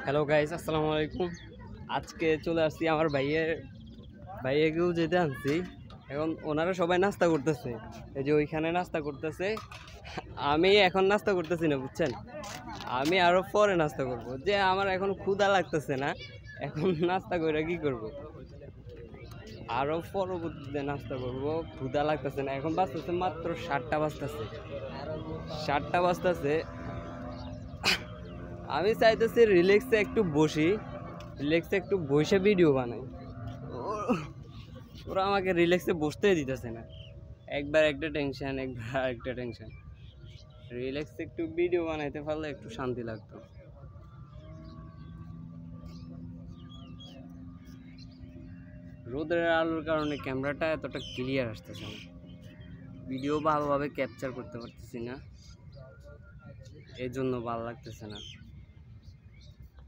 Hello guys, আসসালামু আলাইকুম। আজকে চলে আসছি আমার ভাইয়েকেও যেতে আনছি। এখন ওনারা সবাই নাস্তা করতেছে, এই যে ওইখানে নাস্তা করতেছে। আমি এখন নাস্তা করতেছি না, বুঝছেন। আমি আরো পরে নাস্তা করব, যে আমার এখন ক্ষুধা লাগতেছে না। এখন নাস্তা করে কি করব, আরো পরবর্তীতে নাস্তা করব। ক্ষুধা লাগতেছে না, এখন বাজতেছে মাত্র 7টা বাজতেছে। আমি চাইতেছি রিল্যাক্সে একটু বসে ভিডিও বানাই। ওরা আমাকে রিল্যাক্সে বসতেই দিতেছে না, একবার একটা টেনশন, একবার আরেকটা টেনশন। রিল্যাক্সে একটু ভিডিও বানাইতে পারলে একটু শান্তি লাগতো। রোদের আলোর কারণে ক্যামেরাটা এতটা ক্লিয়ার আসতেছে না, ভিডিও ভালোভাবে ক্যাপচার করতে পারতেছি না, এই জন্য ভালো লাগতেছে না।